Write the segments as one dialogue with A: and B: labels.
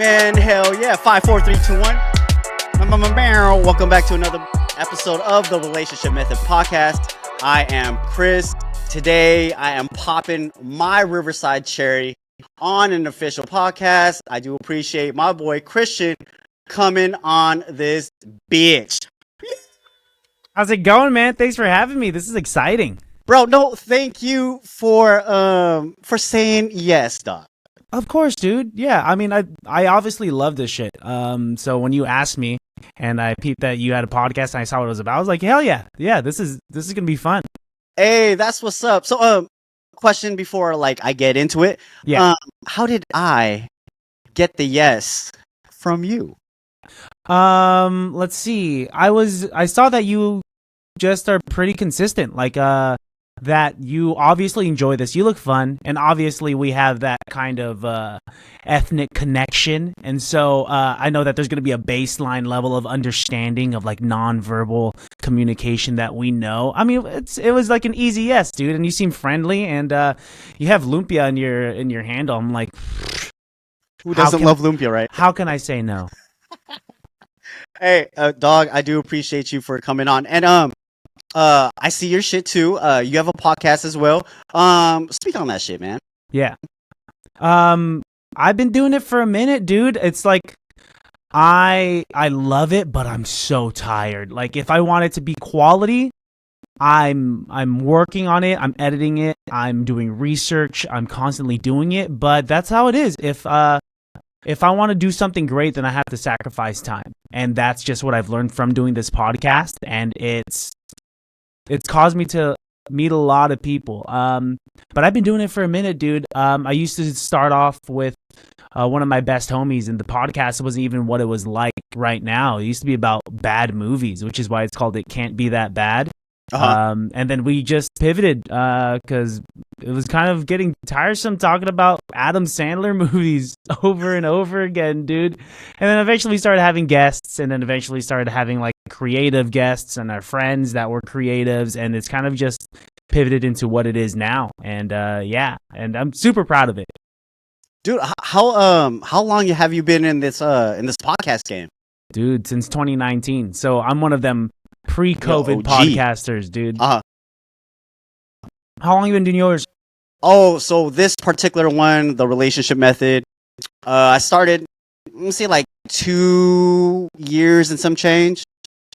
A: And hell yeah, 5, 4, 3, 2, 1. Welcome back to another episode of the Relationship Method Podcast. I am Chris. Today, I am popping my Riverside cherry on an official podcast. I do appreciate my boy Christian coming on this bitch.
B: How's it going, man? Thanks for having me. This is exciting.
A: Bro, no, thank you for saying yes, dog.
B: Of course, dude. Yeah, I mean, I obviously love this shit. So when you asked me and I peeped that you had a podcast and I saw what it was about, I was like, hell yeah. Yeah, this is gonna be fun.
A: Hey, that's what's up. So, question before I get into it.
B: Yeah.
A: How did I get the yes from you?
B: Let's see. I saw that you just are pretty consistent. That you obviously enjoy this. You look fun, and obviously we have that kind of ethnic connection. And so I know that there's going to be a baseline level of understanding of nonverbal communication that we know. I mean, it was like an easy yes, dude. And you seem friendly, and you have lumpia in your handle. I'm like,
A: who doesn't love lumpia, right?
B: How can I say no?
A: Hey, dog, I do appreciate you for coming on, and I see your shit too. You have a podcast as well. Speak on that shit, man.
B: Yeah. I've been doing it for a minute, dude. It's like I love it, but I'm so tired. Like if I want it to be quality, I'm working on it. I'm editing it. I'm doing research. I'm constantly doing it, but that's how it is. If I want to do something great, then I have to sacrifice time. And that's just what I've learned from doing this podcast, and it's caused me to meet a lot of people. But I've been doing it for a minute, dude. I used to start off with one of my best homies, and the podcast wasn't even what it was like right now. It used to be about bad movies, which is why it's called It Can't Be That Bad. And then we just pivoted because it was kind of getting tiresome talking about Adam Sandler movies over and over again, dude. And then eventually we started having guests, and then eventually started having creative guests and our friends that were creatives, and it's kind of just pivoted into what it is now. And yeah, and I'm super proud of it.
A: Dude, how long have you been in this podcast game?
B: Dude, since 2019. So I'm one of them pre-COVID podcasters, dude. How long you been doing yours?
A: Oh, so this particular one, the Relationship Method, I started, let me say 2 years and some change.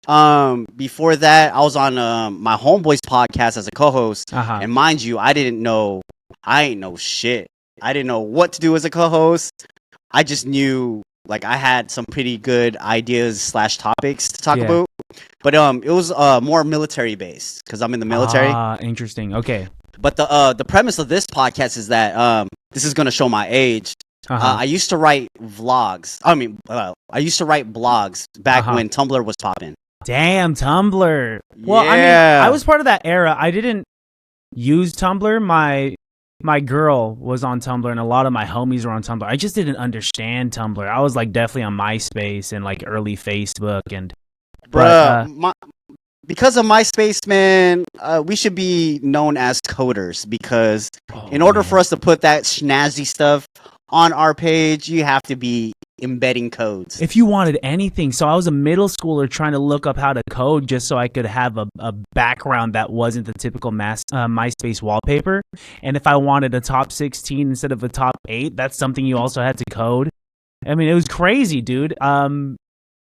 A: Before that, I was on my homeboy's podcast as a co-host, and mind you, I ain't know shit. I didn't know what to do as a co-host. I just knew I had some pretty good ideas / topics to talk about. But it was more military based because I'm in the military.
B: Interesting. Okay.
A: But the premise of this podcast is that this is going to show my age. I used to write vlogs. I used to write blogs back when Tumblr was popping.
B: Damn, Tumblr. Well,
A: yeah.
B: I was part of that era. I didn't use Tumblr. My girl was on Tumblr, and a lot of my homies were on Tumblr. I just didn't understand Tumblr. I was definitely on MySpace and early Facebook and.
A: Bruh, because of MySpace, man, we should be known as coders because in order for us to put that snazzy stuff on our page, you have to be embedding codes.
B: If you wanted anything. So I was a middle schooler trying to look up how to code just so I could have a background that wasn't the typical MySpace wallpaper. And if I wanted a top 16 instead of a top 8, that's something you also had to code. I mean, it was crazy, dude.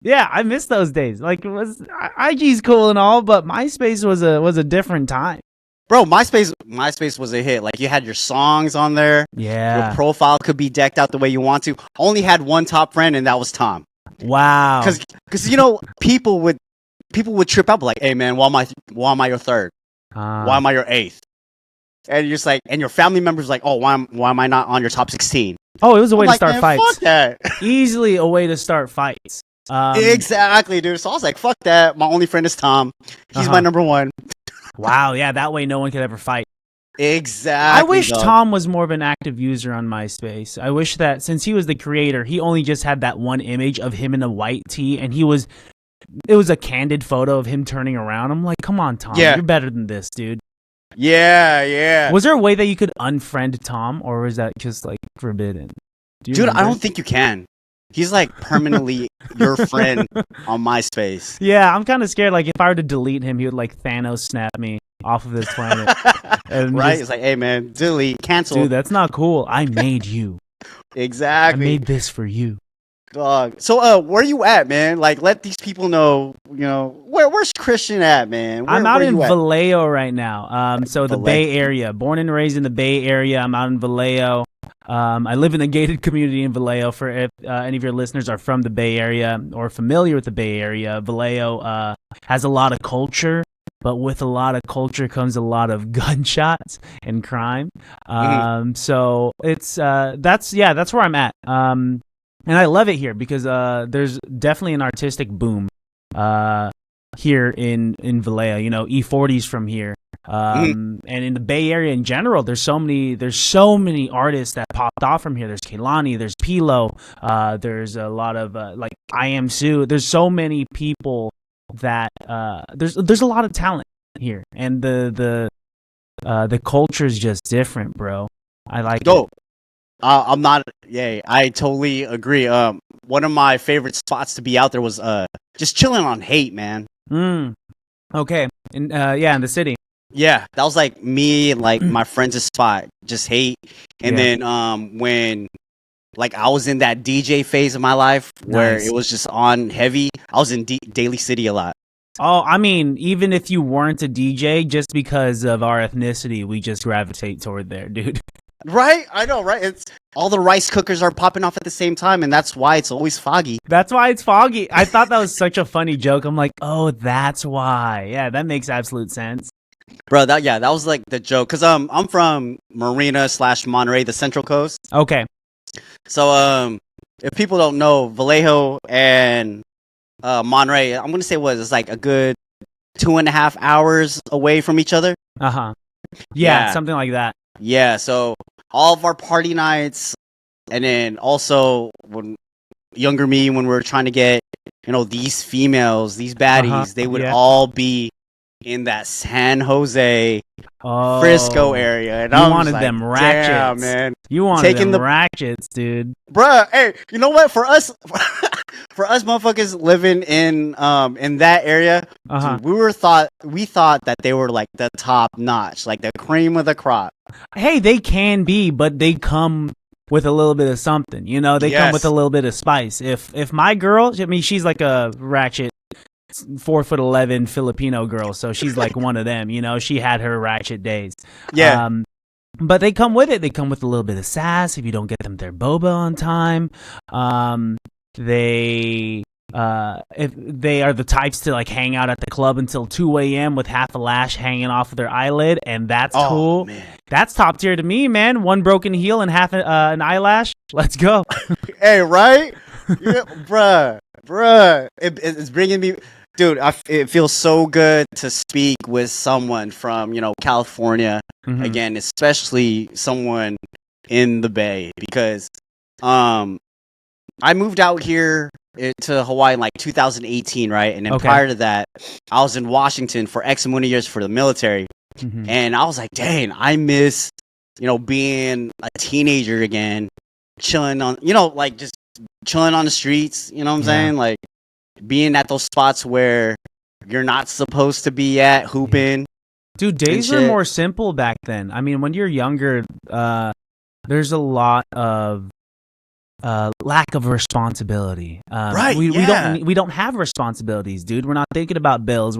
B: Yeah, I miss those days. IG's cool and all, but MySpace was a different time.
A: Bro, MySpace was a hit. You had your songs on there.
B: Yeah.
A: Your profile could be decked out the way you want to. Only had one top friend, and that was Tom.
B: Wow.
A: Because people would trip up hey man, why am I your third? Why am I your eighth? And you're just and your family members oh, why am I not on your top 16?
B: Oh, it was a way to start fights.
A: Fuck that.
B: Easily a way to start fights.
A: Exactly, dude. So I was fuck that. My only friend is Tom. He's my number one.
B: Wow, yeah, that way no one could ever fight.
A: Exactly.
B: I wish Tom was more of an active user on MySpace. I wish that since he was the creator, he only just had that one image of him in a white tee, and it was a candid photo of him turning around. I'm like, come on, Tom, you're better than this, dude.
A: Yeah.
B: Was there a way that you could unfriend Tom, or was that just forbidden?
A: Dude, I don't think you can. He's like permanently your friend on MySpace.
B: Yeah, I'm kind of scared. Like, if I were to delete him, he would like Thanos snap me off of this planet. And
A: Right?
B: just,
A: It's like, hey man, delete, cancel.
B: dude, that's not cool. I made you. I
A: Exactly.
B: made this for you.
A: Dog. So, where you at, man? Like, let these people know. Where's Christian at, man?
B: I'm out
A: where
B: in
A: you at?
B: Vallejo right now. So the
A: Vallejo.
B: Bay Area. Born and raised in the Bay Area. I'm out in Vallejo. I live in the gated community in Vallejo. For if any of your listeners are from the Bay Area or familiar with the Bay Area, Vallejo has a lot of culture, but with a lot of culture comes a lot of gunshots and crime. So it's that's where I'm at. And I love it here because there's definitely an artistic boom here in Vallejo. You know, E40's from here. And in the Bay Area in general, there's so many artists that popped off from here. There's Kehlani, there's Pilo, there's a lot of like I Am Sue. There's so many people that there's a lot of talent here, and the culture is just different, bro. I like it.
A: I'm not. Yeah, I totally agree. One of my favorite spots to be out there was just chilling on Hate, man.
B: Okay. In the city.
A: Yeah, that was like me and like my friends' spot, just Hate. And then when like I was in that DJ phase of my life where
B: Nice.
A: it was just on heavy, I was in Daly City a lot.
B: Oh, I mean, even if you weren't a DJ, just because of our ethnicity, we just gravitate toward there, dude.
A: Right? I know, right? It's all the rice cookers are popping off at the same time, and that's why it's always foggy.
B: That's why it's foggy. I thought that was such a funny joke. I'm like, oh, that's why. Yeah, that makes absolute sense.
A: Bro, that was like the joke. Cause I'm from Marina/Monterey, the Central Coast.
B: Okay.
A: So if people don't know, Vallejo and Monterey, I'm gonna say it's like a good 2.5 hours away from each other.
B: Yeah,
A: Yeah.
B: something like that.
A: Yeah, so all of our party nights, and then also when younger me, when we were trying to get, these females, these baddies, they would all be in that San Jose, Frisco area, and
B: You
A: I
B: wanted
A: was
B: them
A: like,
B: ratchets.
A: damn, man.
B: You wanted
A: Taking
B: them
A: the-
B: ratchets, dude.
A: Bruh, hey, you know what? For us, motherfuckers living in that area, dude, we thought that they were like the top notch, like the cream of the crop.
B: Hey, they can be, but they come with a little bit of something. You know, they come
A: Yes.
B: with a little bit of spice. If my girl, I mean, she's like a ratchet 4'11" Filipino girl, so she's like one of them. You know, she had her ratchet days.
A: Yeah.
B: But they come with it. They come with a little bit of sass if you don't get them their boba on time. If they are the types to like hang out at the club until 2 a.m. with half a lash hanging off of their eyelid, and that's cool.
A: Man.
B: That's top tier to me, man. One broken heel and half an eyelash. Let's go.
A: Hey, right? Yeah, bruh. It's bringing me... Dude, it feels so good to speak with someone from, California, again, especially someone in the Bay, because I moved out here to Hawaii in like 2018, right? And then prior to that, I was in Washington for X amount of years for the military. And I was like, dang, I miss, being a teenager again, chilling on, like just chilling on the streets, you know what I'm saying? Like being at those spots where you're not supposed to be at, hooping.
B: Dude, days were more simple back then. I mean, when you're younger, there's a lot of lack of responsibility.
A: Right.
B: We don't have responsibilities, dude. We're not thinking about bills.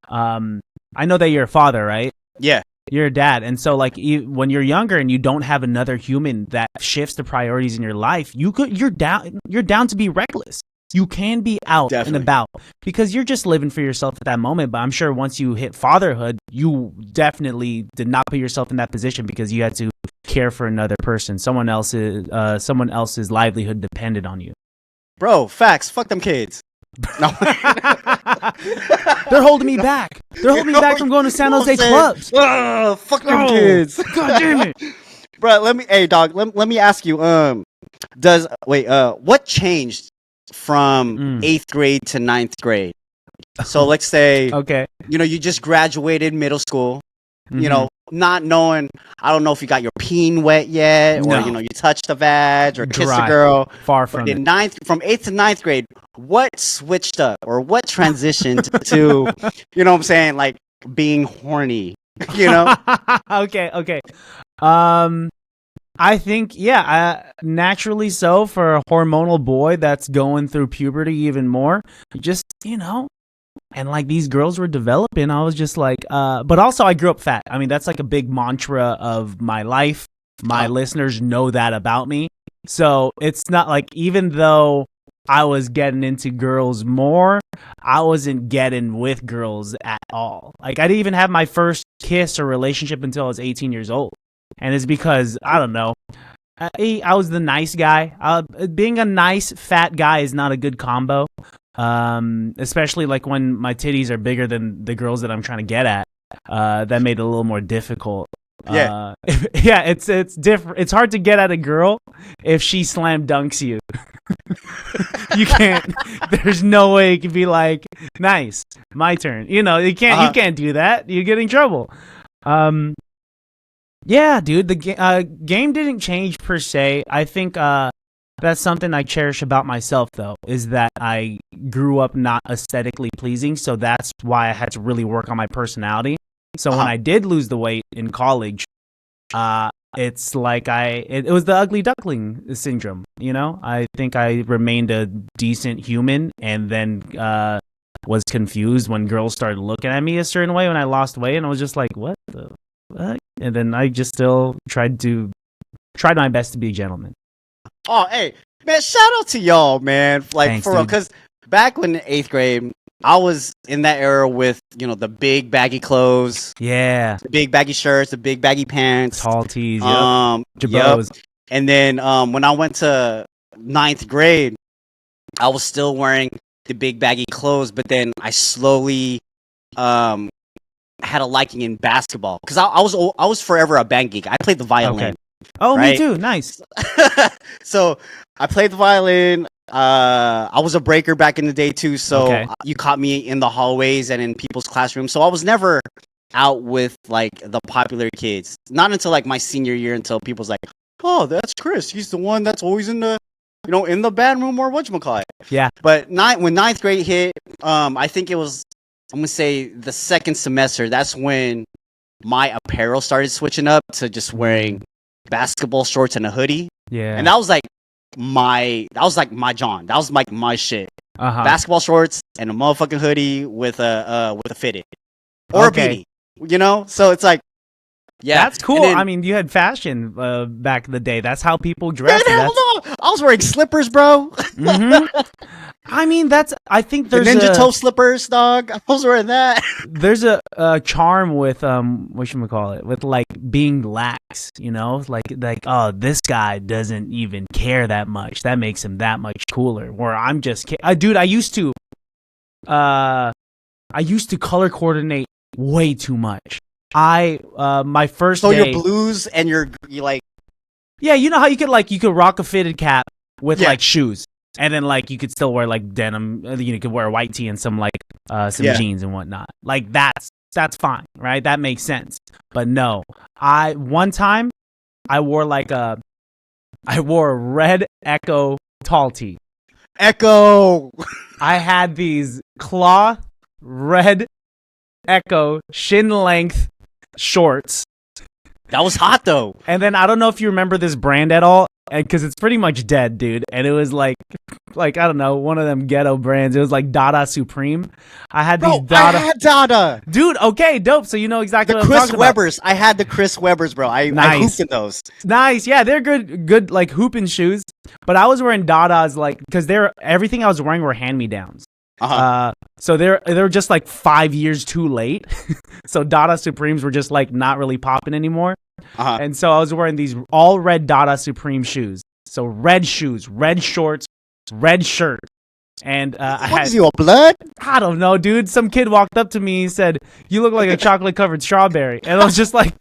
B: I know that you're a father, right?
A: Yeah.
B: You're a dad, and so like when you're younger and you don't have another human that shifts the priorities in your life, you're down to be reckless. You can be out and about because you're just living for yourself at that moment. But I'm sure once you hit fatherhood, you definitely did not put yourself in that position because you had to care for another person. Someone else's livelihood depended on you.
A: Bro, facts. Fuck them kids. No.
B: They're holding me back. They're holding me back from going to San Jose clubs.
A: Fuck them kids.
B: God damn it.
A: Bro, let me ask you, what changed from 8th grade to 9th grade? So let's say,
B: okay,
A: you just graduated middle school, not knowing. I don't know if you got your peen wet yet, or
B: No.
A: you touched the vag or kissed a
B: Dry.
A: girl.
B: Far
A: But
B: from it.
A: from 8th to 9th grade, what switched up or what transitioned to, you know what I'm saying, like being horny, you know?
B: Okay. I think, naturally so for a hormonal boy that's going through puberty even more. Just, and like these girls were developing. I was just like, but also I grew up fat. I mean, that's like a big mantra of my life. My listeners know that about me. So it's not like, even though I was getting into girls more, I wasn't getting with girls at all. Like, I didn't even have my first kiss or relationship until I was 18 years old. And it's because, I don't know, I was the nice guy. Being a nice fat guy is not a good combo, especially like when my titties are bigger than the girls that I'm trying to get at. That made it a little more difficult.
A: Yeah.
B: It's different. It's hard to get at a girl if she slam dunks you. You can't. There's no way you can be like, nice, my turn. You can't. You can't do that. You get in trouble. Yeah, dude, the game didn't change per se. I think that's something I cherish about myself, though, is that I grew up not aesthetically pleasing, so that's why I had to really work on my personality. So when I did lose the weight in college, it's like it was the ugly duckling syndrome, I think I remained a decent human and then was confused when girls started looking at me a certain way when I lost weight, and I was just like, what the fuck? And then I just still tried my best to be a gentleman.
A: Oh, hey, man, shout out to y'all, man. Like,
B: thanks,
A: for real,
B: dude.
A: because back when in 8th grade, I was in that era with, the big baggy clothes,
B: Yeah,
A: the big baggy shirts, the big baggy pants.
B: tall tees,
A: Yep.
B: Jabos.
A: And then when I went to 9th grade, I was still wearing the big baggy clothes, but then I slowly had a liking in basketball because I was forever a band geek. I played the violin.
B: Okay. Oh,
A: right?
B: Me too. Nice.
A: So I played the violin. I was a breaker back in the day too. So you caught me in the hallways and in people's classrooms. So I was never out with like the popular kids. Not until like my senior year, until people's like, "Oh, that's Chris. He's the one that's always in the, in the band room or whatchamacallit."
B: Yeah.
A: But when 9th grade hit, I think it was, I'm gonna say the second semester. That's when my apparel started switching up to just wearing basketball shorts and a hoodie.
B: Yeah.
A: And that was like my John. That was like my shit. Basketball shorts and a motherfucking hoodie with a fitted or a beanie. So it's like, yeah,
B: that's cool. I mean, you had fashion back in the day. That's how people dressed.
A: Hell no. I was wearing slippers, bro.
B: I mean, I think there's
A: the ninja toe slippers, dog. I was wearing that.
B: There's a charm with whatchamacallit, with like being lax, like oh, this guy doesn't even care that much. That makes him that much cooler. Where I'm just dude, I used to color coordinate way too much. My first
A: day,
B: your
A: blues and you like,
B: yeah, you know how you could rock a fitted cap with like shoes. And then, like, you could still wear, like, denim. You could wear a white tee and some jeans and whatnot. Like, that's fine, right? That makes sense. But no, one time, I wore a red Echo tall tee.
A: Echo!
B: I had these cloth red Echo shin-length shorts.
A: That was hot, though.
B: And then, I don't know if you remember this brand at all, because it's pretty much dead, dude. And it was like I don't know, one of them ghetto brands. It was like Dada Supreme. I had these Dada.
A: I had Dada,
B: dude. Okay, dope. So you know exactly what I'm
A: Chris
B: talking
A: Webbers.
B: about.
A: I had the Chris Webbers, bro. I hooped in those.
B: Nice, yeah, they're good like hooping shoes. But I was wearing Dadas because everything I was wearing were hand me downs. So they're just like 5 years too late. So Dada Supremes were just like not really popping anymore. And so I was wearing these all red Dada Supreme shoes. So red shoes, red shorts, red shirt. And
A: what is your blood?
B: I don't know, dude. Some kid walked up to me and said, "You look like a chocolate covered strawberry." And I was just like,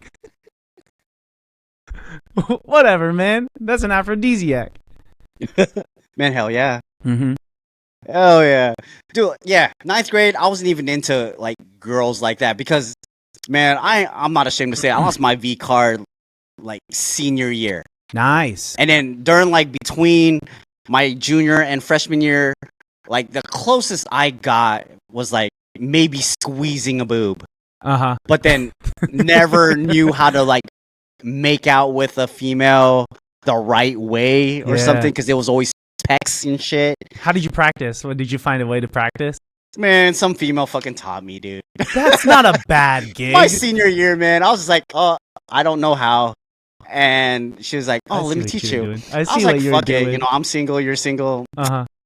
B: whatever, man. That's an aphrodisiac.
A: Man, hell yeah.
B: Mm-hmm.
A: Oh yeah, dude. Yeah, 9th grade. I wasn't even into like girls like that because Man, I'm not ashamed to say I lost my V card like senior year.
B: Nice.
A: And then during like between my junior and freshman year, like the closest I got was like maybe squeezing a boob. But then never knew how to like make out with a female the right way or something, because it was always pecs and shit.
B: How did you practice? What did you find a way to practice?
A: Man, some female fucking taught me, dude.
B: That's not a bad gig.
A: My senior year, man, I was just like, oh, I don't know how. And she was like, oh, let me teach you.
B: I
A: was like, fuck it, you know, I'm single, you're single.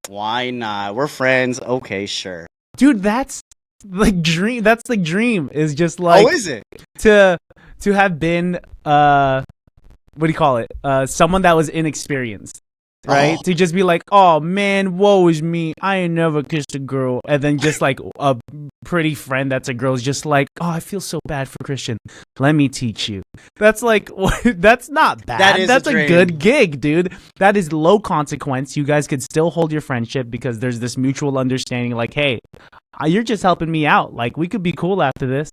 A: Why not? We're friends. Okay, sure.
B: Dude, that's like dream. That's the dream. Is just like,
A: oh, is it
B: to have been what do you call it? Someone that was inexperienced. Right? To just be like, oh man, woe is me. I ain't never kissed a girl. And then just like a pretty friend that's a girl is just like, oh, I feel so bad for Christian. Let me teach you. That's like, that's not bad. That's a good gig, dude. That is low consequence. You guys could still hold your friendship because there's this mutual understanding like, hey, you're just helping me out. Like, we could be cool after this.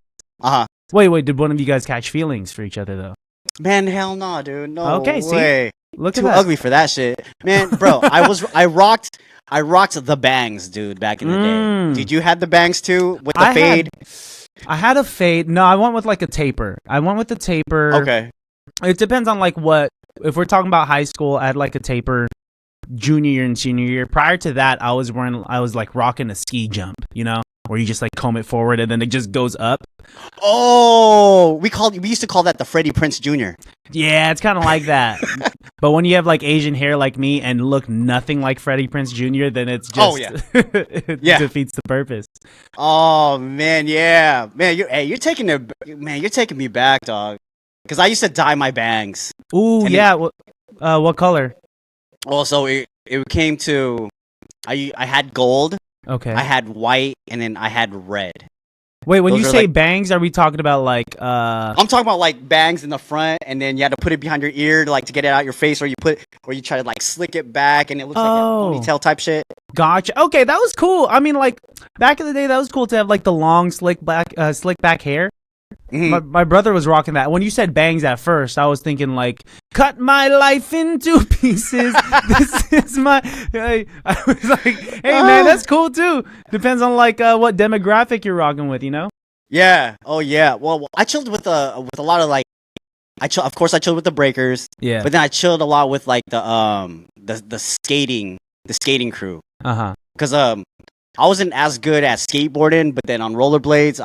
B: Wait, did one of you guys catch feelings for each other though?
A: Man, hell no, dude. No way.
B: See? Look
A: Too ugly for that shit, man, bro. I rocked the bangs, dude, back in the day. Did you have the bangs too with the fade?
B: I had a fade. No, I went with like a taper. Okay. It depends on like what. If we're talking about high school, I had like a taper junior year and senior year. Prior to that, I was like rocking a ski jump, you know, where you just like comb it forward and then it just goes up.
A: Oh, we used to call that the Freddie Prinze Jr.
B: Yeah, it's kind of like that. But when you have like Asian hair like me and look nothing like Freddie Prinze Jr., then it's just it defeats the purpose.
A: Oh man, yeah, man, you're taking me back, dog. Because I used to dye my bangs.
B: Ooh, yeah. What color?
A: Well, so it came to, I had gold.
B: Okay.
A: I had white, and then I had red.
B: Wait, when you say like, bangs, are we talking about like
A: I'm talking about like bangs in the front, and then you had to put it behind your ear to get it out your face, or you try to like slick it back and it looks like a ponytail type shit.
B: Gotcha. Okay, that was cool. I mean, like back in the day, that was cool to have like the long slick back hair. My brother was rocking that. When you said bangs at first, I was thinking like, cut my life into pieces. This is my. I was like, hey man, that's cool too. Depends on like what demographic you're rocking with, you know?
A: Yeah. Oh yeah. Well, I chilled with a lot of like. Of course, I chilled with the breakers.
B: Yeah.
A: But then I chilled a lot with like the skating crew. Because I wasn't as good at skateboarding, but then on rollerblades,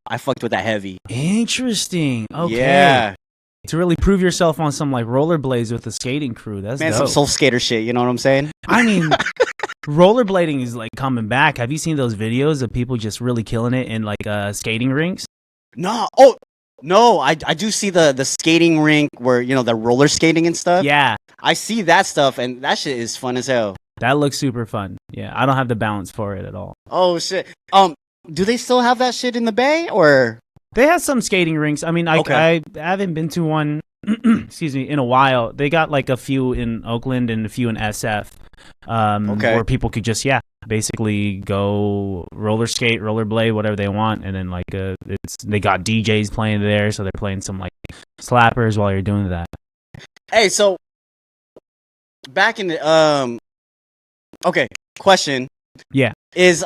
A: I fucked with that heavy.
B: Interesting. Okay.
A: Yeah.
B: To really prove yourself on some like rollerblades with the skating crew. That's dope.
A: Some soul skater shit. You know what I'm saying?
B: I mean, rollerblading is like coming back. Have you seen those videos of people just really killing it in like skating rinks?
A: No. Oh no. I do see the skating rink where the roller skating and stuff.
B: Yeah.
A: I see that stuff, and that shit is fun as hell.
B: That looks super fun. Yeah, I don't have the balance for it at all.
A: Oh shit. Do they still have that shit in the Bay, or
B: they have some skating rinks? I mean, I haven't been to one. Excuse me, in a while. They got like a few in Oakland and a few in SF. Where people could just basically go roller skate, rollerblade, whatever they want, and then like they got DJs playing there, so they're playing some like slappers while you're doing that.
A: Hey, so back in the okay, question.
B: Yeah.
A: Is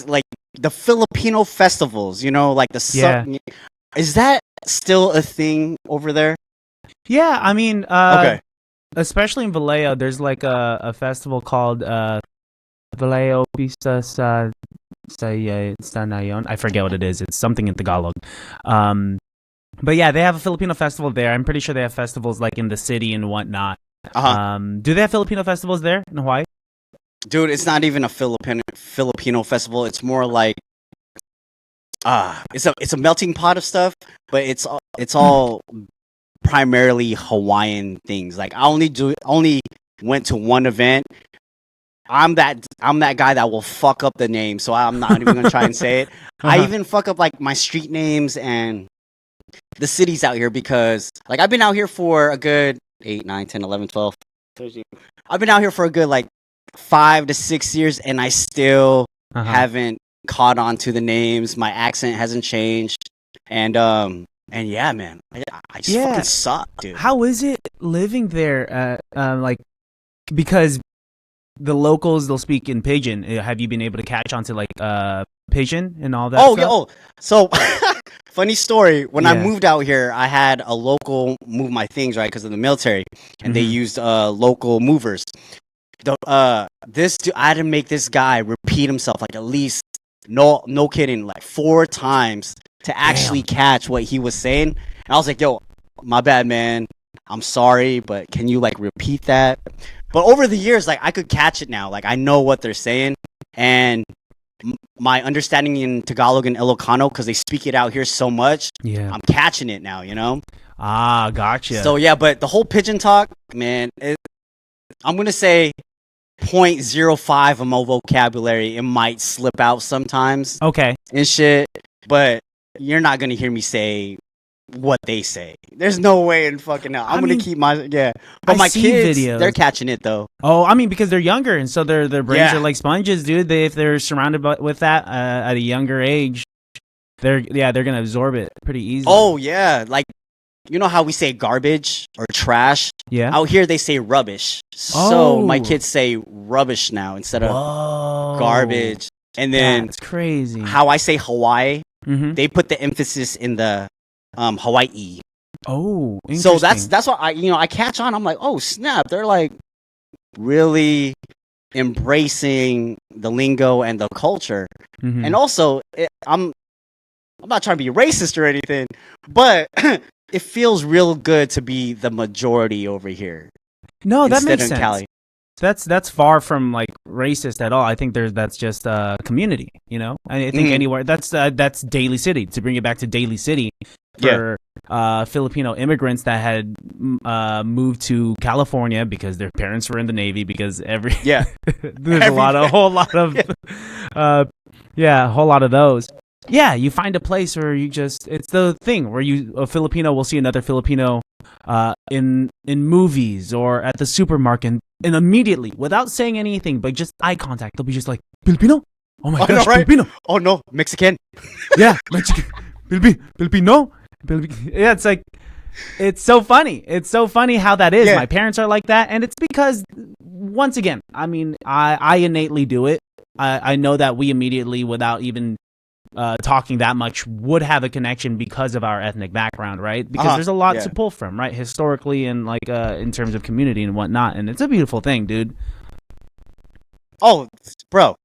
A: like the Filipino festivals, like the is that still a thing over there?
B: Yeah, I mean especially in Vallejo, there's like a festival called Vallejo Pista sa Nayon. I forget what it is. It's something in Tagalog. But yeah, they have a Filipino festival there. I'm pretty sure they have festivals like in the city and whatnot. Do they have Filipino festivals there in Hawaii?
A: Dude, it's not even a Filipino festival. It's more like it's a melting pot of stuff, but it's all primarily Hawaiian things. Like I only went to one event. I'm that guy that will fuck up the name, so I'm not even gonna try and say it. I even fuck up like my street names and the cities out here because like I've been out here for a good 8, 9, 10, 11, 12. I've been out here for a good like 5 to 6 years, and I still haven't caught on to the names. My accent hasn't changed, and yeah, man, I just fucking suck, dude.
B: How is it living there? Like, because the locals, they'll speak in Pidgin. Have you been able to catch on to like Pidgin and all that stuff?
A: Yeah. Oh, so funny story. When I moved out here, I had a local move my things, right, because of the military, and they used local movers. This dude, I had to make this guy repeat himself like at least no kidding, like 4 times to actually catch what he was saying. And I was like, yo, my bad, man. I'm sorry, but can you like repeat that? But over the years, like I could catch it now. Like I know what they're saying, and my understanding in Tagalog and Ilocano, because they speak it out here so much, I'm catching it now, you know?
B: Ah, gotcha.
A: So yeah, but the whole pigeon talk, man, I'm gonna say 0.05 of my vocabulary. It might slip out sometimes.
B: Okay.
A: And shit, but you're not gonna hear me say what they say. There's no way in fucking hell. I'm gonna keep my But my kids, they're catching it though.
B: Oh, I mean, because they're younger, and so their brains are like sponges, dude. If they're surrounded with that at a younger age, they're gonna absorb it pretty easily.
A: Oh yeah, like you know how we say garbage or trash?
B: Yeah.
A: Out here they say rubbish. So my kids say rubbish now instead of garbage. And then
B: that's crazy.
A: How I say Hawaii, they put the emphasis in the Hawaii.
B: Oh, interesting.
A: So that's what I catch on. I'm like, oh snap, they're like really embracing the lingo and the culture. And also, I'm not trying to be racist or anything, but it feels real good to be the majority over here.
B: No, that makes sense. Cali. That's far from like racist at all. I think that's just community, you know. I think anywhere that's Daly City. To bring it back to Daly City, for Filipino immigrants that had moved to California because their parents were in the Navy. Because there's a whole lot of those. Yeah, you find a place where it's the thing where a Filipino will see another Filipino in movies or at the supermarket, and immediately, without saying anything, but just eye contact, they'll be just like, Filipino? Oh my gosh, right? Filipino.
A: Oh no, Mexican.
B: Yeah, Mexican. Filipino. Yeah, it's like, it's so funny. It's so funny how that is. My parents are like that, and it's because, once again, I mean, I innately do it. I know that we immediately, without even talking that much, would have a connection because of our ethnic background, right? Because there's a lot to pull from, right? Historically and like in terms of community and whatnot, and it's a beautiful thing, dude.
A: Oh, bro,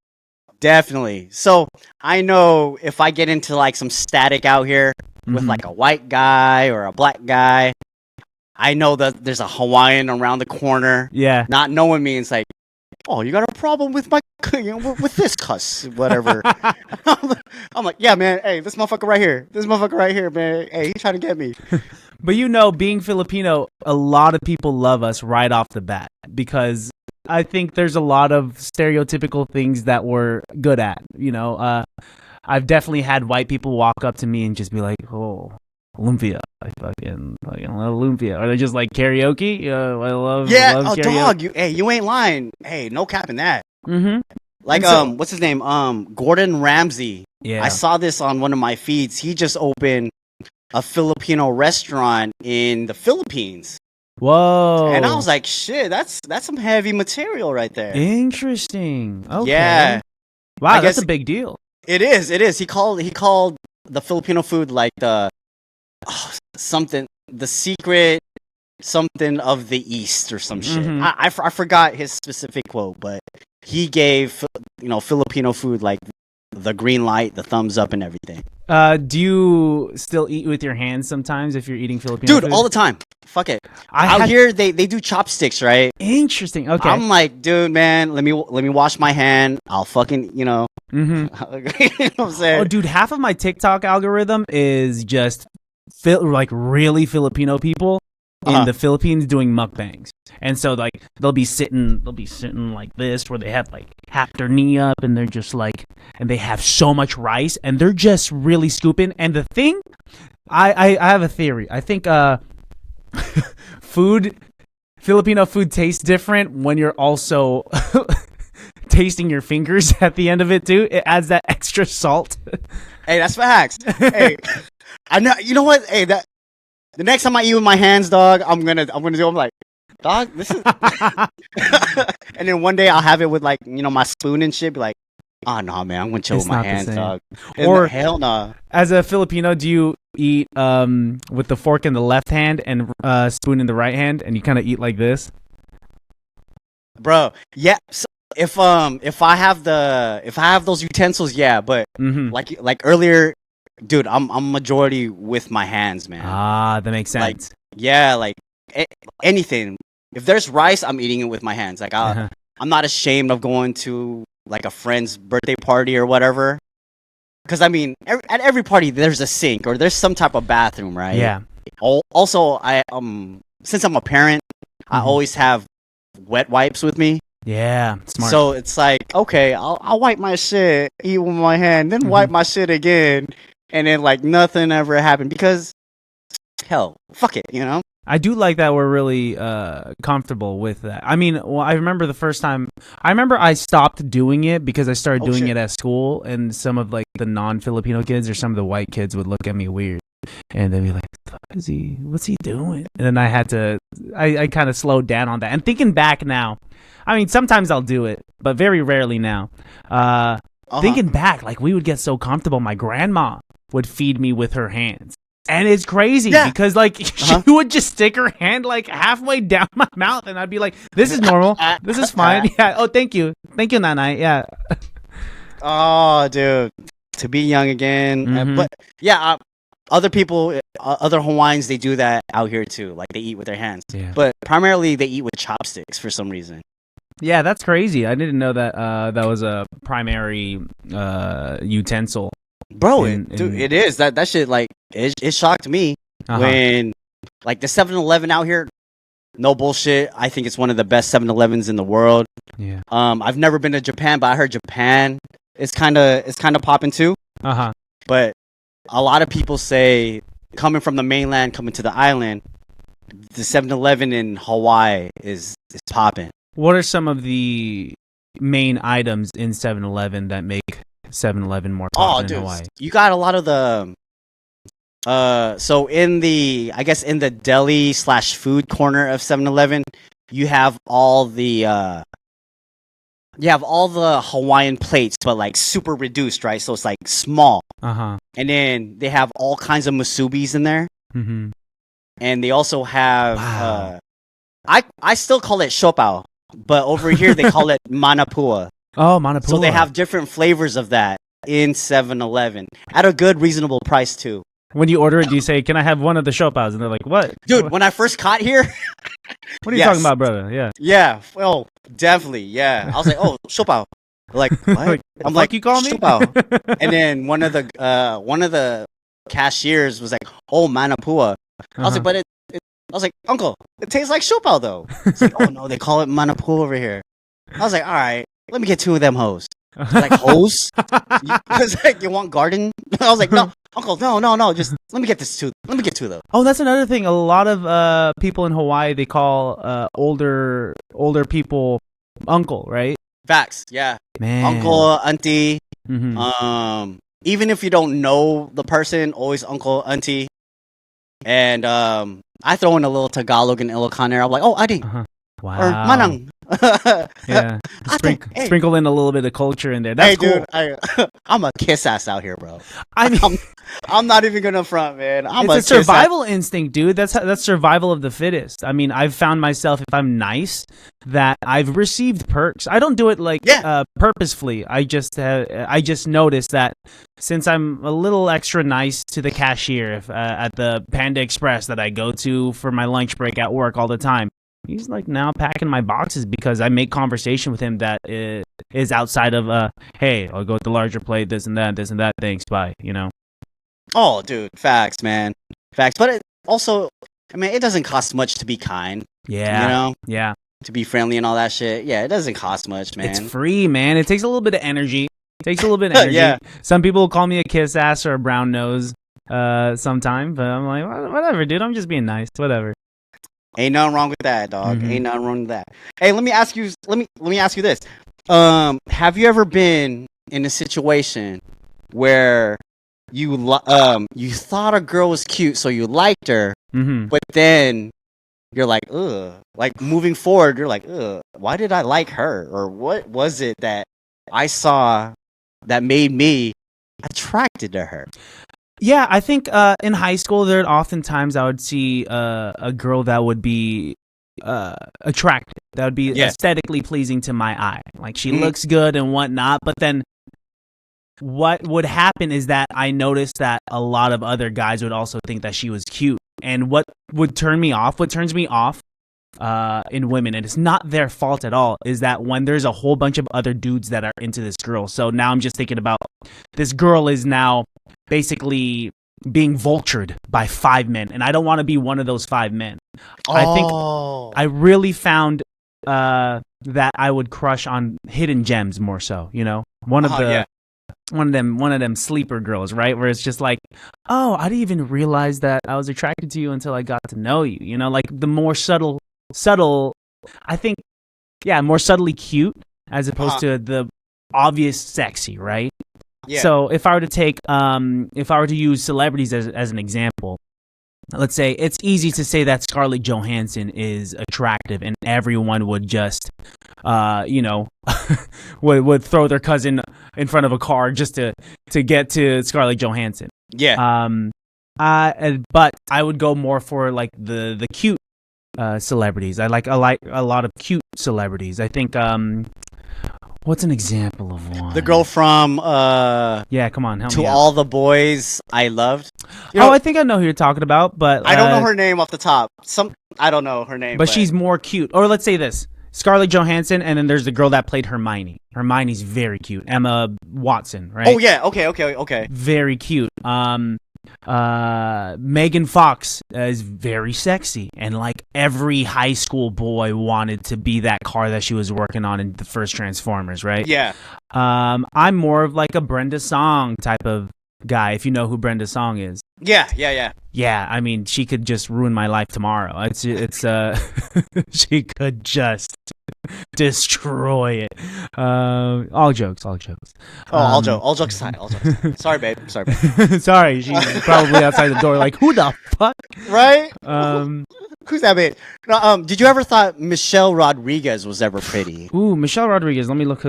A: definitely. So I know if I get into like some static out here with like a white guy or a black guy, I know that there's a Hawaiian around the corner. Yeah, not knowing me, it's like, oh, you got a problem with my with this cuss, whatever. I'm like, yeah, man. Hey, this motherfucker right here, man. Hey, he's trying to get me.
B: But being Filipino, a lot of people love us right off the bat because I think there's a lot of stereotypical things that we're good at. You know, I've definitely had white people walk up to me and just be like, "Oh, lumpia, I fucking love lumpia," or they're just like karaoke. I love karaoke.
A: Dog, you ain't lying. Hey, no capping that. Like what's his name? Gordon Ramsay. Yeah, I saw this on one of my feeds. He just opened a Filipino restaurant in the Philippines.
B: Whoa!
A: And I was like, shit, that's some heavy material right there.
B: Interesting. Okay.
A: Yeah.
B: Wow, that's a big deal.
A: It is. He called the Filipino food like the secret something of the East or some shit. I forgot his specific quote, but he gave Filipino food like the green light, the thumbs up, and everything.
B: Do you still eat with your hands sometimes if you're eating Filipino food?
A: Dude, all the time. Fuck it. Out here they do chopsticks, right?
B: Interesting. Okay.
A: I'm like, dude, man, let me wash my hand. I'll fucking, you know. You know what I'm saying?
B: Oh, dude, half of my TikTok algorithm is just like really Filipino people in the Philippines doing mukbangs. And so like they'll be sitting like this, where they have like half their knee up, and they're just like, and they have so much rice, and they're just really scooping. And the thing, I have a theory. I think Filipino food tastes different when you're also tasting your fingers at the end of it too. It adds that extra salt.
A: Hey, that's facts. Hey, I know. You know what? Hey, the next time I eat with my hands, dog, I'm gonna do. I'm like, dog, this is. And then one day I'll have it with like my spoon and shit. Be like, oh no, man, I'm gonna chill
B: It's
A: with my
B: not the
A: hands,
B: same.
A: dog.
B: Or
A: hell no.
B: As a Filipino, do you eat with the fork in the left hand and spoon in the right hand, and you kind of eat like this?
A: Bro, yeah. So if I have those utensils, yeah. But like earlier, dude, I'm majority with my hands, man.
B: Ah, that makes sense.
A: Yeah, like anything. If there's rice, I'm eating it with my hands. Like I'm not ashamed of going to like a friend's birthday party or whatever. Because I mean, at every party there's a sink or there's some type of bathroom, right?
B: Yeah.
A: Also, since I'm a parent, I always have wet wipes with me.
B: Yeah, smart.
A: So it's like, okay, I'll wipe my shit, eat with my hand, then wipe my shit again, and then like nothing ever happened because, hell, fuck it,
B: I do like that we're really comfortable with that. I mean, well, I remember the first time. I remember I stopped doing it because I started doing it at school, and some of like the non-Filipino kids or some of the white kids would look at me weird, and they'd be like, "What's he doing?" And then I had to, I kind of slowed down on that. And thinking back now, I mean, sometimes I'll do it, but very rarely now. Thinking back, like we would get so comfortable. My grandma would feed me with her hands. And it's crazy because like she would just stick her hand like halfway down my mouth, and I'd be like, "This is normal. This is fine." Yeah. Oh, thank you, Nanai. Yeah.
A: Oh, dude, to be young again. But yeah, other people, other Hawaiians, they do that out here too. Like they eat with their hands. Yeah. But primarily they eat with chopsticks for some reason.
B: Yeah, that's crazy. I didn't know that that was a primary utensil.
A: Bro, dude, it is that shit. Like it shocked me when like the 7-Eleven out here. No bullshit. I think it's one of the best 7-Elevens in the world. Yeah. I've never been to Japan, but I heard Japan is kind of popping too. But a lot of people say coming from the mainland, coming to the island, the 7-Eleven in Hawaii is popping.
B: What are some of the main items in 7-Eleven that make 7-Eleven more popular in Hawaii?
A: You got a lot of the so in the deli / food corner of 7-Eleven, you have all the Hawaiian plates, but like super reduced, right? So it's like small. And then they have all kinds of musubis in there. And they also have I still call it shopao, but over here they call it manapua.
B: Oh, manapua.
A: So they have different flavors of that in 7-Eleven at a good, reasonable price too.
B: When you order it, do you say, "Can I have one of the shopaos?" And they're like, "What?"
A: Dude, when I first got here...
B: What are you talking about, brother? Yeah.
A: Yeah. Oh, definitely. Yeah. I was like, "Oh, shopao." Like, what? I'm like,
B: "You call me?"
A: Shopao. And then one of the cashiers was like, "Oh, manapua." I was like, "But I was like, uncle, it tastes like shopao though." It's like, "Oh no, they call it manapua over here." I was like, "All right, let me get 2 of them hoes." Like, hoes? I was like, "You want garden?" I was like, "No, uncle, no, just let me get 2 of those."
B: Oh, that's another thing. A lot of people in Hawaii, they call older people uncle, right?
A: Facts, yeah.
B: Man.
A: Uncle, auntie. Even if you don't know the person, always uncle, auntie. And I throw in a little Tagalog and Ilocano there. I'm like, "Oh, adi."
B: Wow.
A: Or manang.
B: Yeah. Sprinkle in a little bit of culture in there. That's cool.
A: Dude, I'm a kiss ass out here, bro.
B: I mean,
A: I'm not even gonna front, man.
B: It's a survival instinct, dude. That's survival of the fittest. I mean, I've found myself, if I'm nice, that I've received perks. I don't do it like purposefully. I just noticed that since I'm a little extra nice to the cashier at the Panda Express that I go to for my lunch break at work all the time, he's like now packing my boxes because I make conversation with him that is outside of hey, I'll go with the larger plate, this and that, thanks, bye,
A: Oh, dude, facts, man. Facts. But it also, I mean, it doesn't cost much to be kind.
B: Yeah. Yeah.
A: To be friendly and all that shit. Yeah, it doesn't cost much, man.
B: It's free, man. It takes a little bit of energy. Yeah. Some people will call me a kiss ass or a brown nose sometime, but I'm like, whatever, dude. I'm just being nice. Whatever.
A: Ain't nothing wrong with that, dog. Ain't nothing wrong with that. Hey, let me ask you this. Have you ever been in a situation where you thought a girl was cute, so you liked her,
B: Mm-hmm.
A: but then you're like, ugh. Like moving forward, you're like, ugh. Why did I like her, or what was it that I saw that made me attracted to her?
B: Yeah, I think in high school, there oftentimes I would see a girl that would be attractive, that would be
A: Yeah.
B: aesthetically pleasing to my eye. Like she
A: Mhm.
B: looks good and whatnot, but then what would happen is that I noticed that a lot of other guys would also think that she was cute. And what turns me off in women, and it's not their fault at all, is that when there's a whole bunch of other dudes that are into this girl. So now I'm just thinking about this girl is now basically being vultured by 5 men, and I don't want to be one of those 5 men. I think I really found that I would crush on hidden gems more so, you know? One of them sleeper girls, right? Where it's just like, oh, I didn't even realize that I was attracted to you until I got to know you. You know, like the more subtle, I think, yeah, more subtly cute as opposed to the obvious sexy, right?
A: Yeah.
B: So if I were to use celebrities as an example, let's say it's easy to say that Scarlett Johansson is attractive, and everyone would just, would throw their cousin in front of a car just to get to Scarlett Johansson.
A: Yeah.
B: But I would go more for like the cute celebrities. I like a lot of cute celebrities. I think what's an example of one?
A: The girl from
B: yeah, come on, help
A: To
B: me out.
A: All the Boys I Loved. You know,
B: I think I know who you're talking about, but
A: I don't know her name off the top. I don't know her name,
B: but she's more cute. Or let's say this: Scarlett Johansson, and then there's the girl that played Hermione. Hermione's very cute. Emma Watson, right?
A: Oh yeah, okay.
B: Very cute. Megan Fox is very sexy, and like every high school boy wanted to be that car that she was working on in the first Transformers, right?
A: Yeah.
B: I'm more of like a Brenda Song type of guy, if you know who Brenda Song is.
A: Yeah.
B: Yeah, I mean, she could just ruin my life tomorrow. It's she could just destroy it. All jokes.
A: All jokes aside. Sorry, babe.
B: Sorry, she's probably outside the door like, who the fuck?
A: Right? Who's that babe? No, did you ever thought Michelle Rodriguez was ever pretty?
B: Ooh, Michelle Rodriguez. Let me look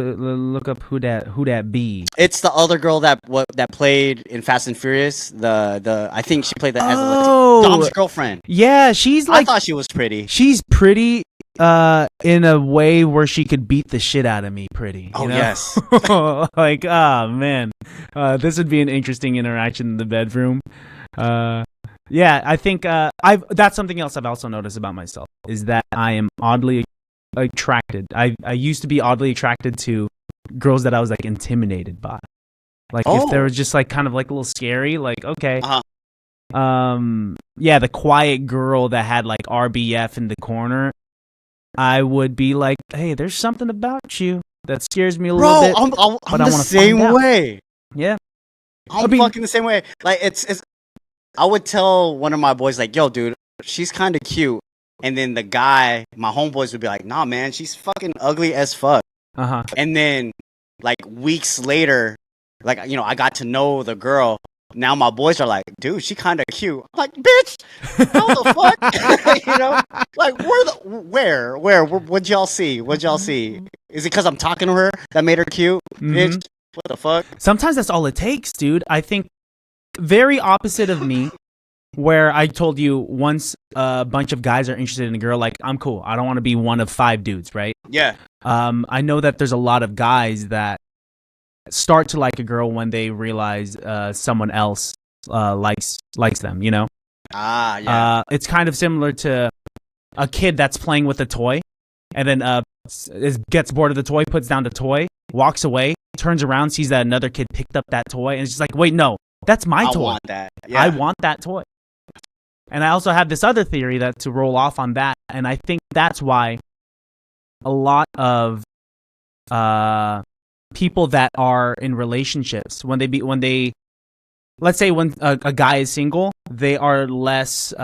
B: up who that be.
A: It's the other girl that played in Fast and Furious. I think she played as Dom's girlfriend.
B: Yeah, she's like,
A: I thought she was pretty.
B: She's pretty in a way where she could beat the shit out of me pretty.
A: Oh,
B: you know?
A: yes.
B: Like, oh, man. This would be an interesting interaction in the bedroom. Yeah, I think that's something else I've also noticed about myself, is that I am oddly attracted. I used to be oddly attracted to girls that I was like intimidated by. Like if they were just like kind of like a little scary, like, okay. Yeah, the quiet girl that had like RBF in the corner, I would be like, hey, there's something about you that scares me a little bit.
A: I'm the same way.
B: Yeah.
A: I'm fucking the same way. Like it's I would tell one of my boys like, yo, dude, she's kind of cute. And then the guy, my homeboys would be like, nah, man, she's fucking ugly as fuck. And then like weeks later, like, you know, I got to know the girl. Now my boys are like, dude, she kind of cute. I'm like, bitch, how the fuck? You know, like, where? What'd y'all see? Is it because I'm talking to her that made her cute? Bitch, what the fuck?
B: Sometimes that's all it takes, dude. I think very opposite of me, where I told you once a bunch of guys are interested in a girl, like, I'm cool. I don't want to be one of 5 dudes, right?
A: Yeah.
B: I know that there's a lot of guys that start to like a girl when they realize someone else likes them, you know?
A: Yeah.
B: It's kind of similar to a kid that's playing with a toy and then gets bored of the toy, puts down the toy, walks away, turns around, sees that another kid picked up that toy, and it's just like, wait, no, that's my toy.
A: I want that. Yeah.
B: I want that toy. And I also have this other theory that to roll off on that, and I think that's why a lot of people that are in relationships, when let's say when a guy is single, they are less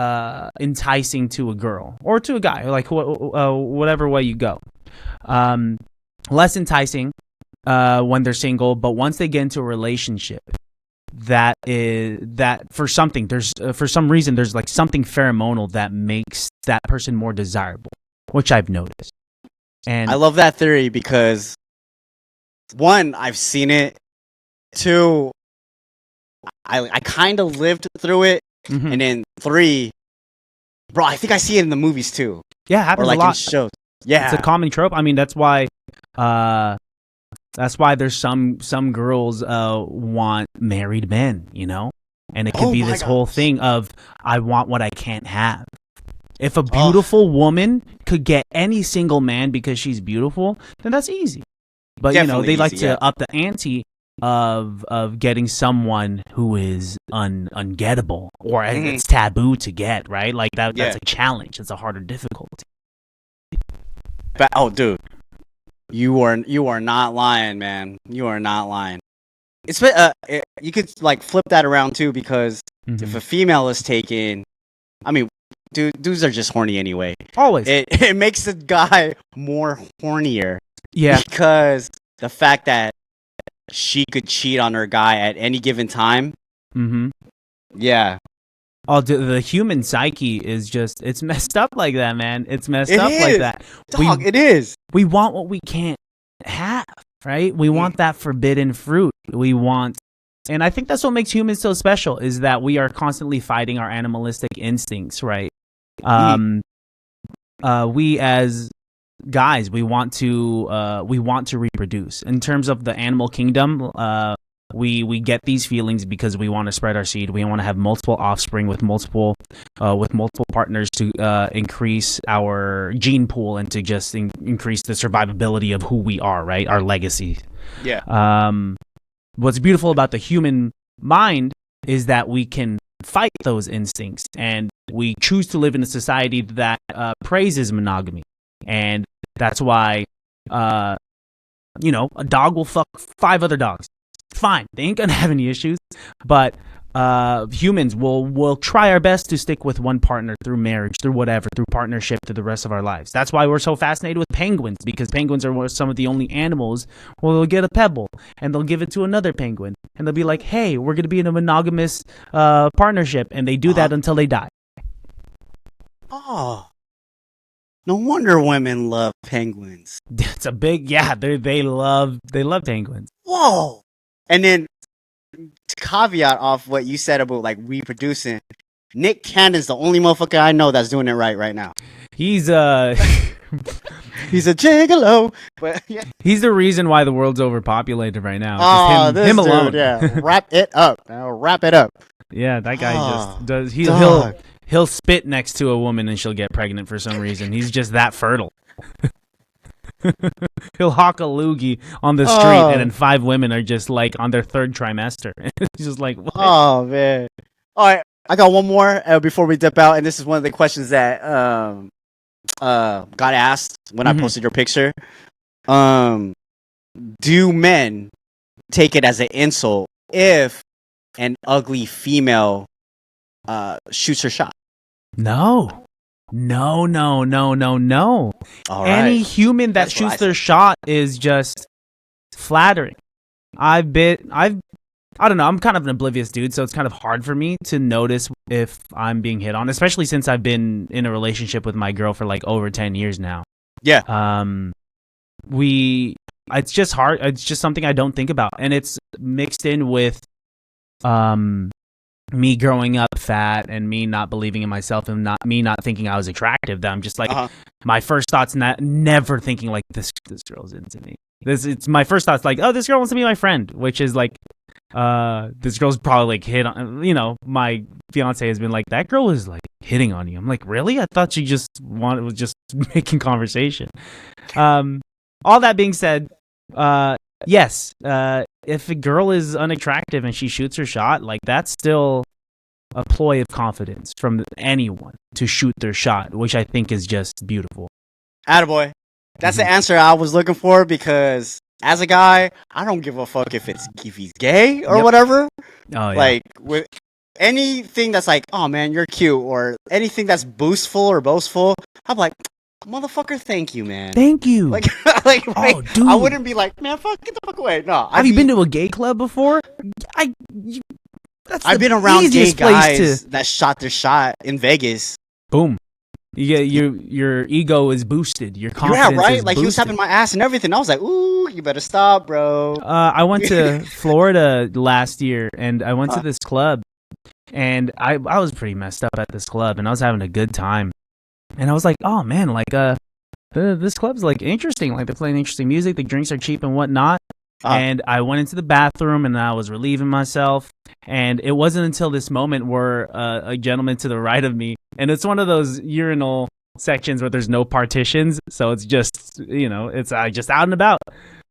B: enticing to a girl or to a guy, like whatever way you go. less enticing when they're single, but once they get into a relationship, that for some reason there's like something pheromonal that makes that person more desirable, which I've noticed. And
A: I love that theory because, one, I've seen it. Two, I kind of lived through it.
B: Mhm.
A: And then three, bro, I think I see it in the movies too.
B: Yeah, it happens
A: or like
B: a lot.
A: in shows. Yeah.
B: It's a common trope. I mean, that's why there's some girls want married men, you know? And it could be this whole thing of, I want what I can't have. If a beautiful woman could get any single man because she's beautiful, then that's easy. But
A: Definitely
B: they like
A: easy,
B: to up the ante of getting someone who is ungettable, or it's taboo to get, right? Like that's a challenge. It's a harder difficulty.
A: But, oh, dude, you are not lying, man. You are not lying. It's you could like flip that around too, because if a female is taken, I mean, dudes are just horny anyway.
B: Always.
A: It makes the guy more hornier.
B: Yeah.
A: Because the fact that she could cheat on her guy at any given time.
B: Mm-hmm.
A: Yeah.
B: Oh, the human psyche is just, it's messed up like that, man. It's messed up like that.
A: Dog, it is.
B: We want what we can't have, right? We want that forbidden fruit. We want, and I think that's what makes humans so special, is that we are constantly fighting our animalistic instincts, right? We as guys, we want to reproduce. In terms of the animal kingdom, we get these feelings because we want to spread our seed. We want to have multiple offspring with multiple partners to increase our gene pool and to just increase the survivability of who we are, right? Our legacy.
A: Yeah.
B: What's beautiful about the human mind is that we can fight those instincts, and we choose to live in a society that praises monogamy. And that's why, a dog will fuck 5 other dogs. Fine, they ain't gonna have any issues. But humans will try our best to stick with one partner through marriage, through whatever, through partnership, through the rest of our lives. That's why we're so fascinated with penguins, because penguins are some of the only animals where they'll get a pebble and they'll give it to another penguin, and they'll be like, "Hey, we're gonna be in a monogamous partnership," and they do that until they die.
A: Oh. No wonder women love penguins.
B: It's a big, they love penguins.
A: Whoa. And then, to caveat off what you said about like reproducing, Nick Cannon's the only motherfucker I know that's doing it right now.
B: He's
A: he's a gigolo. But yeah.
B: He's the reason why the world's overpopulated right now.
A: Oh,
B: him alone.
A: Yeah. Wrap it up. Now wrap it up.
B: Yeah, that guy just does. He'll spit next to a woman and she'll get pregnant for some reason. He's just that fertile. He'll hawk a loogie on the street, and then 5 women are just like on their 3rd trimester. He's just like, what?
A: Oh man! All right, I got one more before we dip out, and this is one of the questions that got asked when I posted your picture. Do men take it as an insult if an ugly female shoots her shot?
B: No. All right. Any human that shoots their shot is just flattering. I don't know. I'm kind of an oblivious dude, so it's kind of hard for me to notice if I'm being hit on, especially since I've been in a relationship with my girl for like over 10 years now.
A: Yeah.
B: It's just hard. It's just something I don't think about, and it's mixed in with me growing up fat and me not believing in myself and not thinking I was attractive. That I'm just like, my first thoughts never thinking like this girl's into me. It's my first thoughts like, oh, this girl wants to be my friend, which is like, this girl's probably like hit on, my fiance has been like, that girl is like hitting on you. I'm like, really? I thought she just was just making conversation. All that being said, yes, if a girl is unattractive and she shoots her shot, like that's still a ploy of confidence from anyone to shoot their shot, which I think is just beautiful.
A: Attaboy. That's the answer I was looking for, because as a guy, I don't give a fuck if he's gay or whatever. Oh, yeah. Like with anything that's like, oh man, you're cute, or anything that's boastful, I'm like, motherfucker, thank you, man.
B: Thank you.
A: Like,
B: Oh, dude.
A: I wouldn't be like, man, fuck, get the fuck away. No,
B: Have you been to a gay club before? That's
A: I've
B: the
A: been around gay
B: easiest place
A: guys that shot their shot in Vegas.
B: Boom. You get your ego is boosted. Your
A: Yeah,
B: confidence
A: right.
B: is
A: Like he was
B: boosted.
A: tapping my ass and everything. I was like, ooh, you better stop, bro.
B: I went to Florida last year, and I went to this club, and I was pretty messed up at this club, and I was having a good time, and I was like, oh man, like this club's like interesting. Like they're playing interesting music. The drinks are cheap and whatnot. And I went into the bathroom and I was relieving myself. And it wasn't until this moment where a gentleman to the right of me, and it's one of those urinal sections where there's no partitions. So it's just, it's just out and about.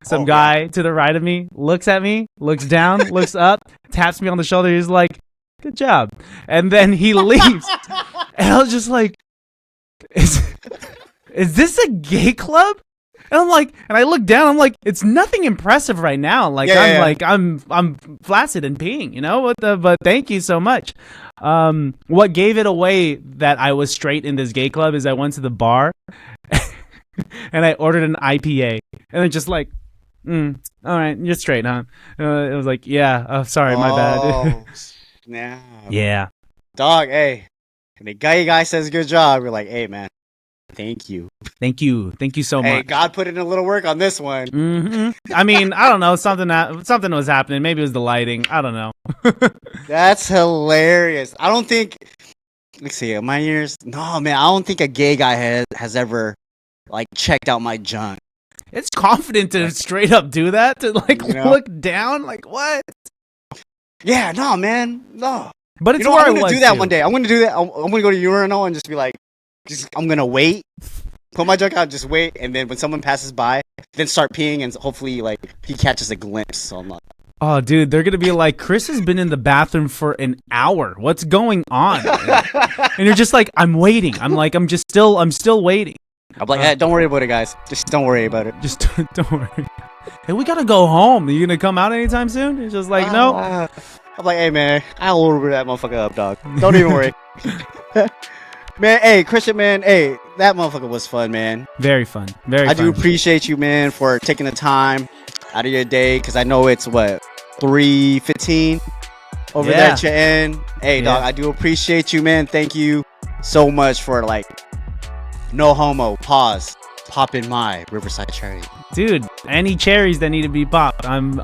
B: Some guy to the right of me looks at me, looks down, looks up, taps me on the shoulder. He's like, good job. And then he leaves. And I was just like, is this a gay club? And I'm like, and I look down, I'm like, it's nothing impressive right now. Like I'm flaccid and peeing, but thank you so much. What gave it away that I was straight in this gay club is I went to the bar and I ordered an IPA, and they're just like, all right, you're straight, huh? It was like, yeah, sorry, my bad.
A: Snap.
B: Yeah.
A: Dog, hey. And the gay guy says good job. We're like, hey, man. Thank you.
B: Thank you so much.
A: Hey, God put in a little work on this one.
B: Mm-hmm. I mean, I don't know. Something was happening. Maybe it was the lighting. I don't know.
A: That's hilarious. I don't think. Let's see. In my years, no, man. I don't think a gay guy has ever like checked out my junk.
B: It's confident to straight up do that. To look down. Like what?
A: Yeah. No, man. No.
B: But it's
A: I'm gonna do that one day. I'm gonna do that. I'm gonna go to urinal and just be like. I'm gonna wait, put my junk out, just wait, and then when someone passes by, then start peeing, and hopefully, like, he catches a glimpse. So I'm like,
B: oh, dude, they're gonna be like, Chris has been in the bathroom for an hour. What's going on? And you're just like, I'm waiting. I'm like, I'm still waiting.
A: I'm like, hey, don't worry about it, guys. Just don't worry about it.
B: Just don't worry. Hey, we gotta go home. Are you gonna come out anytime soon? It's just like, no.
A: I'm like, hey, man, I'll order that motherfucker up, dog. Don't even worry. Man, hey, Christian, man, hey, that motherfucker was fun, man.
B: Very fun. Very fun.
A: I do appreciate you, man, for taking the time out of your day, because I know it's, 3:15 over there at your end. Hey, dog, I do appreciate you, man. Thank you so much for, no homo, pause, popping my Riverside cherry.
B: Dude, any cherries that need to be popped, I'm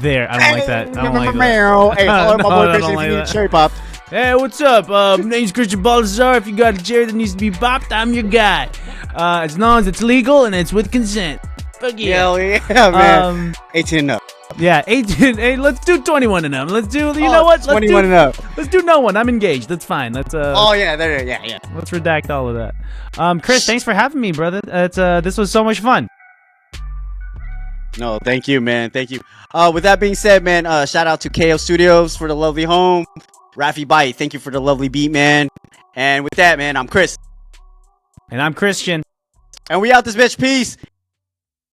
B: there. I don't like that. I don't like that.
A: Hey, follow my boy Christian if you need cherry popped.
B: Hey, what's up? Name's Christian Balazar. If you got a cherry that needs to be popped, I'm your guy. As long as it's legal and it's with consent. Fuck yeah.
A: Hell yeah, man. 18 and up.
B: Yeah, 18. Hey, let's do 21 and up. Let's do, you know what?
A: 21 and up.
B: Let's do no one. I'm engaged. That's fine. Let's
A: Oh yeah, there. Yeah.
B: Let's redact all of that. Chris, thanks for having me, brother. This was so much fun.
A: No, thank you, man. Thank you. With that being said, man, shout out to KO Studios for the lovely home. Rafi Bite, thank you for the lovely beat, man. And with that, man, I'm Chris.
B: And I'm Christian.
A: And we out this bitch. Peace.